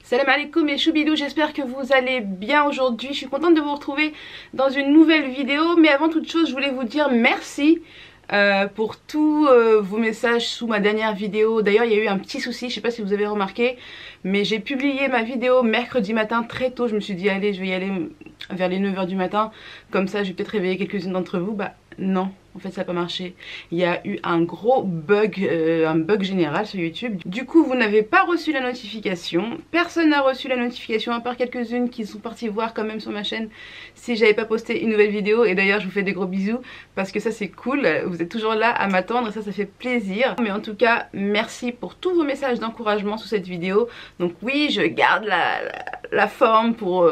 Salam alaikum mes choubidous, j'espère que vous allez bien aujourd'hui. Je suis contente de vous retrouver dans une nouvelle vidéo. Mais avant toute chose, je voulais vous dire merci pour tous vos messages sous ma dernière vidéo. D'ailleurs, il y a eu un petit souci, je sais pas si vous avez remarqué, mais j'ai publié ma vidéo mercredi matin très tôt. Je me suis dit, allez, je vais y aller vers les 9 h du matin. Comme ça, je vais peut-être réveiller quelques-unes d'entre vous. Bah non, en fait ça n'a pas marché. Il y a eu un gros bug, un bug général sur YouTube. Du coup vous n'avez pas reçu la notification. Personne n'a reçu la notification à part quelques-unes qui sont parties voir quand même sur ma chaîne si j'avais pas posté une nouvelle vidéo. Et d'ailleurs je vous fais des gros bisous parce que ça c'est cool. Vous êtes toujours là à m'attendre et ça fait plaisir. Mais en tout cas merci pour tous vos messages d'encouragement sous cette vidéo. Donc oui, je garde la forme pour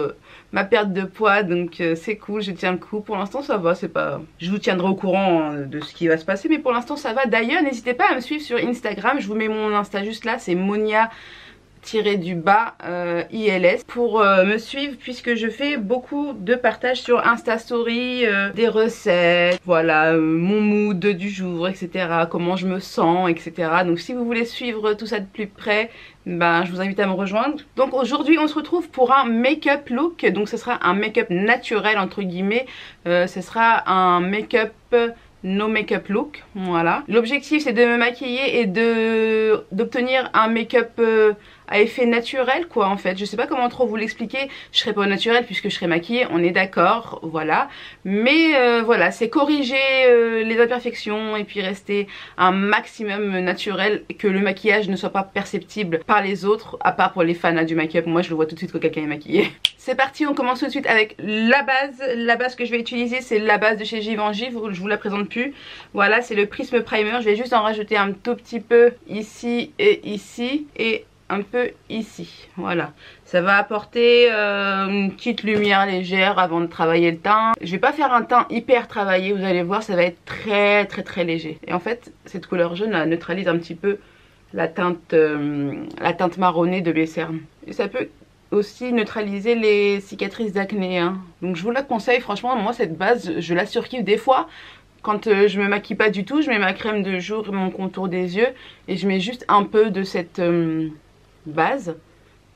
ma perte de poids, donc c'est cool, je tiens le coup. Pour l'instant ça va, c'est pas... Je vous tiendrai au courant de ce qui va se passer, mais pour l'instant ça va. D'ailleurs n'hésitez pas à me suivre sur Instagram, je vous mets mon Insta juste là, c'est Monia ILS pour me suivre, puisque je fais beaucoup de partages sur Insta Story, des recettes, voilà, mon mood du jour, etc, comment je me sens, etc. Donc si vous voulez suivre tout ça de plus près, ben, je vous invite à me rejoindre. Donc aujourd'hui on se retrouve pour un make-up look. Donc ce sera un make-up naturel entre guillemets, ce sera un make-up no make-up look, voilà. L'objectif c'est de me maquiller et d'obtenir un make-up à effet naturel quoi en fait. Je sais pas comment trop vous l'expliquer, je serai pas au naturel puisque je serai maquillée, on est d'accord, voilà. Mais voilà, c'est corriger les imperfections et puis rester un maximum naturel, que le maquillage ne soit pas perceptible par les autres, à part pour les fans du make-up. Moi je le vois tout de suite quand quelqu'un est maquillé. C'est parti, on commence tout de suite avec la base. La base que je vais utiliser c'est la base de chez Givenchy, je vous la présente plus. Voilà, c'est le Prisme Primer, je vais juste en rajouter un tout petit peu ici et un peu ici, voilà. Ça va apporter une petite lumière légère avant de travailler le teint. Je vais pas faire un teint hyper travaillé, vous allez voir, ça va être très léger. Et en fait cette couleur jaune là neutralise un petit peu la teinte marronnée de mes cernes. Et ça peut aussi neutraliser les cicatrices d'acné, hein. Donc je vous la conseille, franchement moi cette base je la surkiffe. Des fois quand je me maquille pas du tout, je mets ma crème de jour, mon contour des yeux et je mets juste un peu de cette base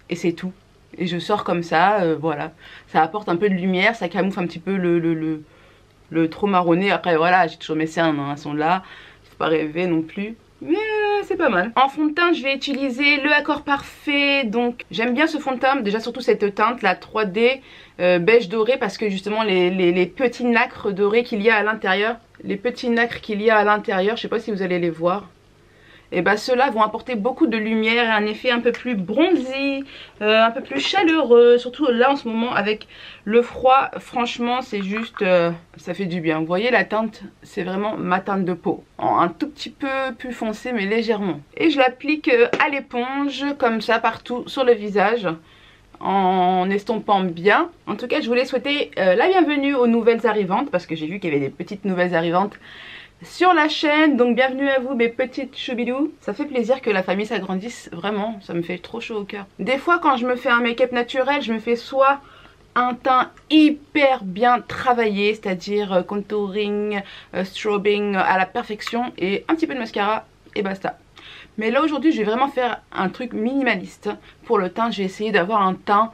et c'est tout. Et je sors comme ça, voilà. Ça apporte un peu de lumière, ça camoufle un petit peu le trop marronné. Après voilà, j'ai toujours mes cernes, hein, elles sont là. Il faut pas rêver non plus. Mais c'est pas mal. En fond de teint je vais utiliser le Accord Parfait. Donc j'aime bien ce fond de teint, déjà surtout cette teinte, la 3D beige doré, parce que justement les petits nacres dorés qu'il y a à l'intérieur, les petits nacres qu'il y a à l'intérieur, je sais pas si vous allez les voir, et bah ceux-là vont apporter beaucoup de lumière et un effet un peu plus bronzy, un peu plus chaleureux. Surtout là en ce moment avec le froid, franchement c'est juste, ça fait du bien. Vous voyez la teinte, c'est vraiment ma teinte de peau, un tout petit peu plus foncé mais légèrement. Et je l'applique à l'éponge comme ça partout sur le visage, en estompant bien. En tout cas je voulais souhaiter la bienvenue aux nouvelles arrivantes, parce que j'ai vu qu'il y avait des petites nouvelles arrivantes sur la chaîne. Donc bienvenue à vous mes petites choubidous. Ça fait plaisir que la famille s'agrandisse, vraiment, ça me fait trop chaud au cœur. Des fois quand je me fais un make-up naturel, je me fais soit un teint hyper bien travaillé, c'est-à-dire contouring, strobing à la perfection, et un petit peu de mascara et basta. Mais là aujourd'hui je vais vraiment faire un truc minimaliste. Pour le teint je vais essayer d'avoir un teint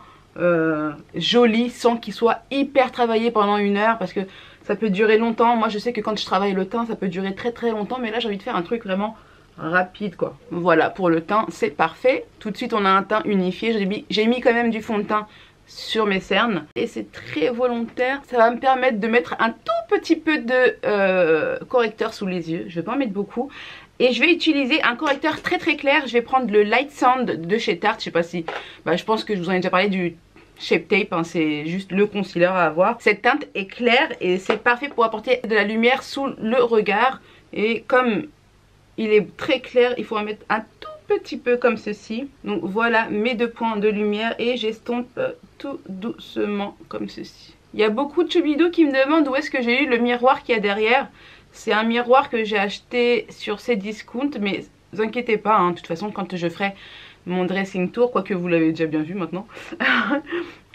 joli sans qu'il soit hyper travaillé pendant 1 heure, parce que ça peut durer longtemps. Moi je sais que quand je travaille le teint ça peut durer très longtemps, mais là j'ai envie de faire un truc vraiment rapide quoi. Voilà, pour le teint c'est parfait. Tout de suite on a un teint unifié. J'ai mis quand même du fond de teint sur mes cernes et c'est très volontaire. Ça va me permettre de mettre un tout petit peu de correcteur sous les yeux. Je vais pas en mettre beaucoup. Et je vais utiliser un correcteur très clair. Je vais prendre le Light Sound de chez Tarte. Je sais pas si... Bah, je pense que je vous en ai déjà parlé du Shape Tape, hein, c'est juste le concealer à avoir. Cette teinte est claire et c'est parfait pour apporter de la lumière sous le regard. Et comme il est très clair, il faut en mettre un tout petit peu comme ceci. Donc voilà mes 2 points de lumière et j'estompe tout doucement comme ceci. Il y a beaucoup de choubidous qui me demandent où est-ce que j'ai eu le miroir qu'il y a derrière. C'est un miroir que j'ai acheté sur Cdiscount, mais ne vous inquiétez pas, hein, de toute façon quand je ferai mon dressing tour, quoique vous l'avez déjà bien vu maintenant,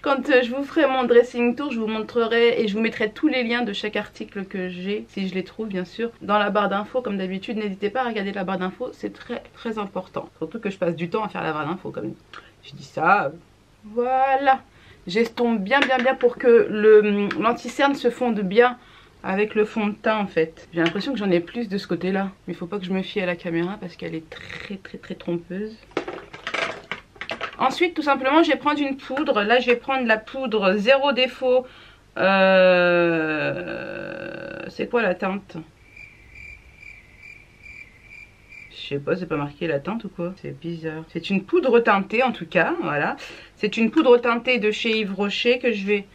Quand je vous ferai mon dressing tour, je vous montrerai et je vous mettrai tous les liens de chaque article que j'ai, si je les trouve bien sûr, dans la barre d'infos comme d'habitude. N'hésitez pas à regarder la barre d'infos, c'est très très important. Surtout que je passe du temps à faire la barre d'infos comme je dis ça. Voilà. J'estompe bien pour que l'anti-cerne se fonde bien avec le fond de teint en fait. J'ai l'impression que j'en ai plus de ce côté là. Mais il faut pas que je me fie à la caméra parce qu'elle est très trompeuse. Ensuite tout simplement je vais prendre une poudre. Là je vais prendre la poudre zéro défaut. C'est quoi la teinte? Je sais pas, c'est pas marqué la teinte ou quoi? C'est bizarre. C'est une poudre teintée en tout cas, voilà. C'est une poudre teintée de chez Yves Rocher que je vais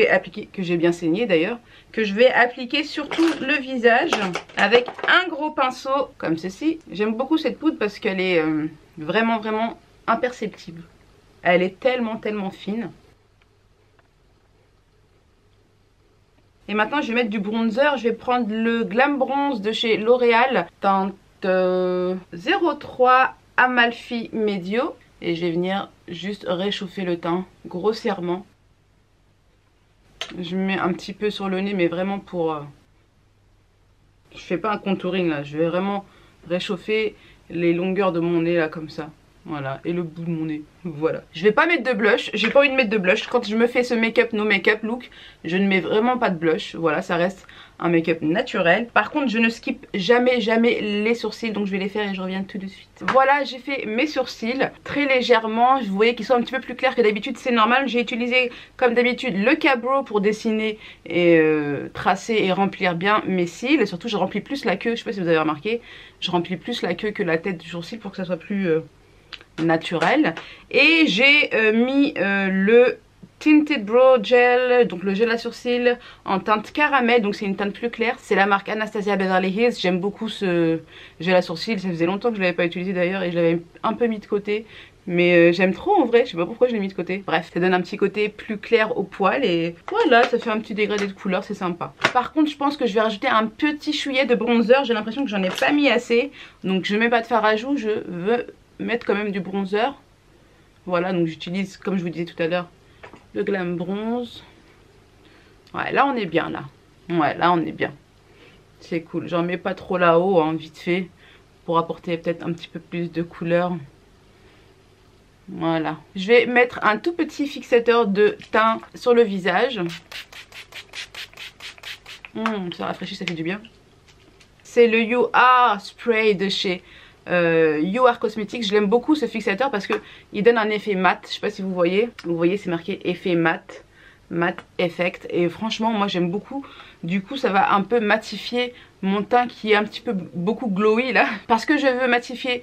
appliquer, que j'ai bien saigné d'ailleurs, que je vais appliquer sur tout le visage avec un gros pinceau comme ceci. J'aime beaucoup cette poudre parce qu'elle est vraiment imperceptible. Elle est tellement fine. Et maintenant je vais mettre du bronzer. Je vais prendre le Glam Bronze de chez L'Oréal, teinte 03 Amalfi Medio. Et je vais venir juste réchauffer le teint grossièrement. Je mets un petit peu sur le nez, mais vraiment pour... Je fais pas un contouring là, je vais vraiment réchauffer les longueurs de mon nez là comme ça. Voilà, et le bout de mon nez, voilà. Je vais pas mettre de blush, j'ai pas envie de mettre de blush. Quand je me fais ce make-up, no make-up look, je ne mets vraiment pas de blush. Voilà, ça reste un make-up naturel. Par contre, je ne skip jamais les sourcils, donc je vais les faire et je reviens tout de suite. Voilà, j'ai fait mes sourcils très légèrement. Vous voyez qu'ils sont un petit peu plus clairs que d'habitude, c'est normal. J'ai utilisé comme d'habitude le Cabro pour dessiner et tracer et remplir bien mes cils. Et surtout, je remplis plus la queue, je sais pas si vous avez remarqué, je remplis plus la queue que la tête du sourcil pour que ça soit plus... naturel. Et j'ai mis le Tinted Brow Gel, donc le gel à sourcils en teinte caramel, donc c'est une teinte plus claire. C'est la marque Anastasia Beverly Hills. J'aime beaucoup ce gel à sourcils, ça faisait longtemps que je ne l'avais pas utilisé d'ailleurs et je l'avais un peu mis de côté. Mais j'aime trop en vrai, je sais pas pourquoi je l'ai mis de côté. Bref, ça donne un petit côté plus clair au poil et voilà, ça fait un petit dégradé de couleur, c'est sympa. Par contre, je pense que je vais rajouter un petit chouillet de bronzer. J'ai l'impression que j'en ai pas mis assez, donc je mets pas de fard à joues, je veux mettre quand même du bronzer. Voilà, donc j'utilise, comme je vous disais tout à l'heure, le Glam Bronze. Ouais, là on est bien là. Ouais, là on est bien. C'est cool. J'en mets pas trop là-haut, hein, vite fait, pour apporter peut-être un petit peu plus de couleur. Voilà. Je vais mettre un tout petit fixateur de teint sur le visage. Ça rafraîchit, ça fait du bien. C'est le You Are Spray de chez You Are Cosmetics. Je l'aime beaucoup ce fixateur parce que il donne un effet mat. Je sais pas si vous voyez. Vous voyez, c'est marqué effet mat. Matte effect. Et franchement, moi j'aime beaucoup. Du coup, ça va un peu matifier mon teint qui est un petit peu beaucoup glowy là. Parce que je veux matifier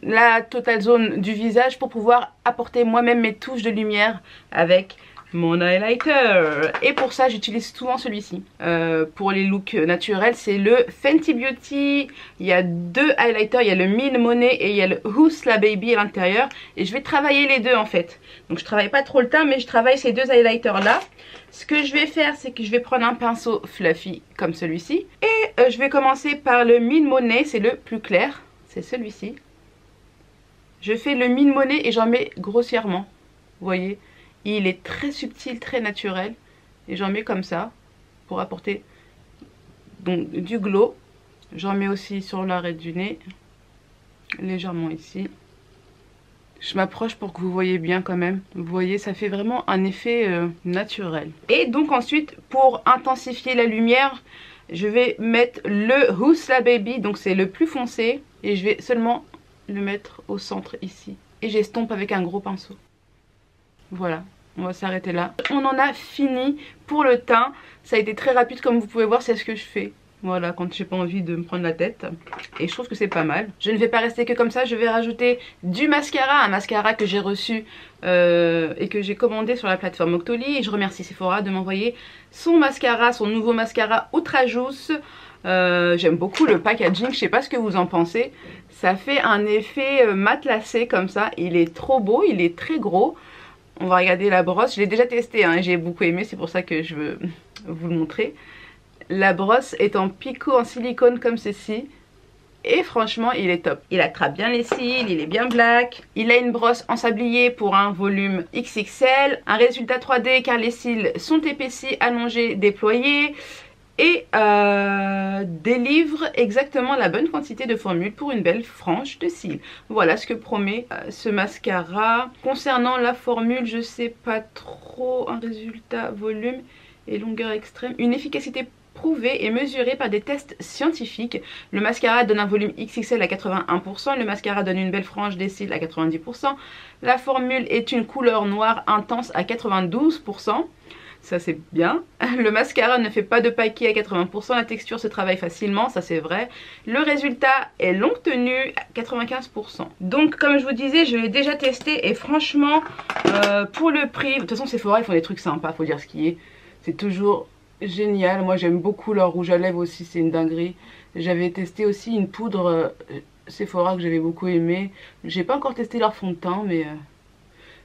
la totale zone du visage pour pouvoir apporter moi-même mes touches de lumière avec mon highlighter. Et pour ça j'utilise souvent celui-ci. Pour les looks naturels, c'est le Fenty Beauty. Il y a deux highlighters, il y a le Mine Money et il y a le Housla Baby à l'intérieur. Et je vais travailler les deux en fait. Donc je travaille pas trop le teint, mais je travaille ces deux highlighters là. Ce que je vais faire, c'est que je vais prendre un pinceau fluffy comme celui-ci. Et je vais commencer par le Mine Money, c'est le plus clair. C'est celui-ci. Je fais le Mine Money et j'en mets grossièrement. Vous voyez, il est très subtil, très naturel. Et j'en mets comme ça pour apporter donc du glow. J'en mets aussi sur l'arête du nez. Légèrement ici. Je m'approche pour que vous voyez bien quand même. Vous voyez, ça fait vraiment un effet naturel. Et donc ensuite, pour intensifier la lumière, je vais mettre le Housla Baby. Donc c'est le plus foncé. Et je vais seulement le mettre au centre ici. Et j'estompe avec un gros pinceau. Voilà, on va s'arrêter là. On en a fini pour le teint. Ça a été très rapide comme vous pouvez voir, c'est ce que je fais. Voilà, quand j'ai pas envie de me prendre la tête. Et je trouve que c'est pas mal. Je ne vais pas rester que comme ça, je vais rajouter du mascara. Un mascara que j'ai reçu et que j'ai commandé sur la plateforme Octoly. Et je remercie Sephora de m'envoyer son mascara, son nouveau mascara Outrajousse. J'aime beaucoup le packaging, je sais pas ce que vous en pensez. Ça fait un effet matelassé comme ça. Il est trop beau, il est très gros. On va regarder la brosse. Je l'ai déjà testé, hein, j'ai beaucoup aimé, c'est pour ça que je veux vous le montrer. La brosse est en picot en silicone comme ceci. et franchement il est top. Il attrape bien les cils, il est bien black. Il a une brosse en sablier pour un volume XXL, un résultat 3D car les cils sont épaissis, allongés, déployés, et délivre exactement la bonne quantité de formule pour une belle frange de cils. Voilà ce que promet ce mascara. Concernant la formule, je sais pas trop. Un résultat volume et longueur extrême, une efficacité prouvée et mesurée par des tests scientifiques. Le mascara donne un volume XXL à 81%, le mascara donne une belle frange des cils à 90%, la formule est une couleur noire intense à 92%. Ça c'est bien. Le mascara ne fait pas de paquet à 80%, la texture se travaille facilement, ça c'est vrai. Le résultat est longue tenue à 95%. Donc comme je vous disais, je l'ai déjà testé et franchement, pour le prix, de toute façon Sephora ils font des trucs sympas, faut dire ce qui est. C'est toujours génial. Moi j'aime beaucoup leur rouge à lèvres aussi, c'est une dinguerie. J'avais testé aussi une poudre Sephora que j'avais beaucoup aimé. J'ai pas encore testé leur fond de teint mais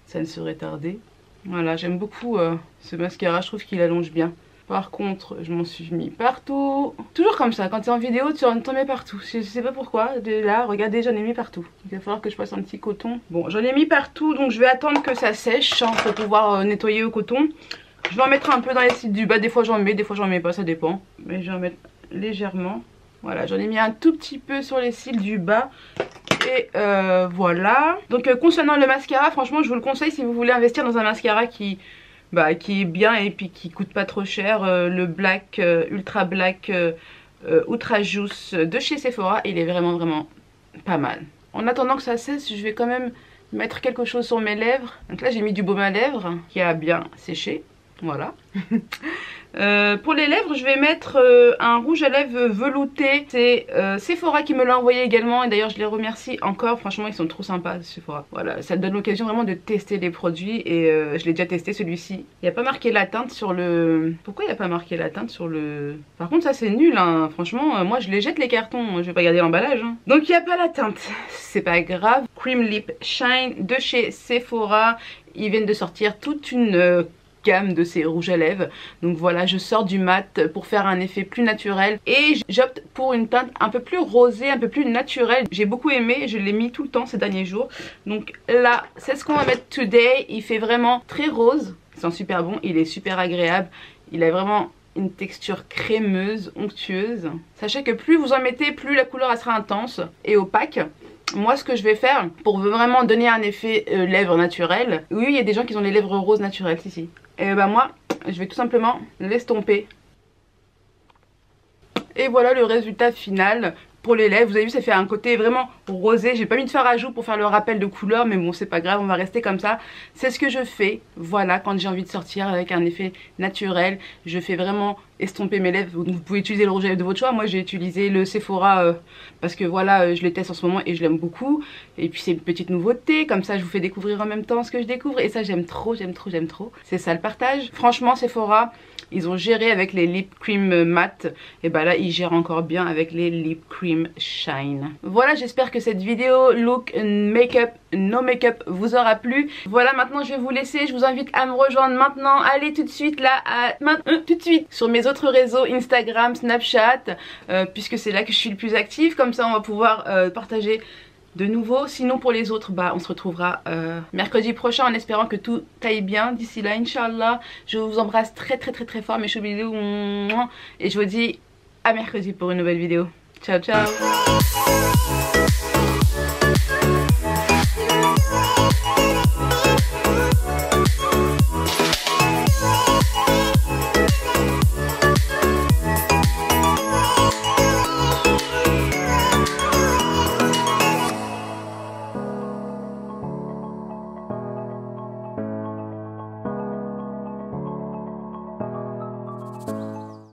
ça ne serait tardé. Voilà, j'aime beaucoup ce mascara, je trouve qu'il allonge bien. Par contre, je m'en suis mis partout. Toujours comme ça, quand tu es en vidéo, tu t'en mets partout. Je sais pas pourquoi. Là, regardez, j'en ai mis partout. Il va falloir que je passe un petit coton. Bon, j'en ai mis partout, donc je vais attendre que ça sèche pour pouvoir nettoyer au coton. Je vais en mettre un peu dans les cils du bas. Des fois j'en mets, des fois j'en mets pas, ça dépend. Mais je vais en mettre légèrement. Voilà, j'en ai mis un tout petit peu sur les cils du bas. Et voilà. Donc concernant le mascara, franchement je vous le conseille si vous voulez investir dans un mascara qui est bien et puis qui coûte pas trop cher. Le Black Ultra Black Ultra Juice de chez Sephora, il est vraiment pas mal. En attendant que ça cesse, je vais quand même mettre quelque chose sur mes lèvres. Donc là j'ai mis du baume à lèvres qui a bien séché. Voilà. Pour les lèvres, je vais mettre un rouge à lèvres velouté. C'est Sephora qui me l'a envoyé également. Et d'ailleurs, je les remercie encore. Franchement, ils sont trop sympas, Sephora. Voilà, ça donne l'occasion vraiment de tester les produits. Et je l'ai déjà testé celui-ci. Il n'y a pas marqué la teinte sur le... Pourquoi il n'y a pas marqué la teinte sur le... Par contre, ça c'est nul, hein. Franchement, moi je les jette les cartons. Je vais pas garder l'emballage. Hein. Donc, il n'y a pas la teinte. C'est pas grave. Cream Lip Shine de chez Sephora. Ils viennent de sortir toute une... gamme de ces rouges à lèvres. Donc voilà, je sors du mat pour faire un effet plus naturel et j'opte pour une teinte un peu plus rosée, un peu plus naturelle. J'ai beaucoup aimé, je l'ai mis tout le temps ces derniers jours. Donc là, c'est ce qu'on va mettre today. Il fait vraiment très rose, il sent super bon, il est super agréable, il a vraiment une texture crémeuse, onctueuse. Sachez que plus vous en mettez, plus la couleur elle sera intense et opaque. Moi ce que je vais faire pour vraiment donner un effet lèvres naturelles, oui il y a des gens qui ont les lèvres roses naturelles, si. Et bah moi je vais tout simplement l'estomper. Et voilà le résultat final pour les lèvres. Vous avez vu, ça fait un côté vraiment rosé. J'ai pas mis de fard à joues pour faire le rappel de couleur, mais bon c'est pas grave, on va rester comme ça. C'est ce que je fais, voilà, quand j'ai envie de sortir avec un effet naturel. Je fais vraiment estomper mes lèvres. Vous pouvez utiliser le rouge à lèvres de votre choix. Moi j'ai utilisé le Sephora parce que voilà, je les teste en ce moment et je l'aime beaucoup. Et puis c'est une petite nouveauté, comme ça je vous fais découvrir en même temps ce que je découvre. Et ça j'aime trop, j'aime trop, j'aime trop. C'est ça le partage. Franchement Sephora, ils ont géré avec les lip cream mat. Et bah là ils gèrent encore bien avec les lip cream shine. Voilà, j'espère que cette vidéo look make-up no make-up vous aura plu. Voilà, maintenant je vais vous laisser. Je vous invite à me rejoindre maintenant. Allez tout de suite là, tout de suite sur mes autres réseaux, Instagram, Snapchat, puisque c'est là que je suis le plus active. Comme ça on va pouvoir partager de nouveau. Sinon pour les autres, bah on se retrouvera mercredi prochain en espérant que tout aille bien. D'ici là, Inch'Allah, je vous embrasse très fort mes chou bisous. Et je vous dis à mercredi pour une nouvelle vidéo. Ciao ciao.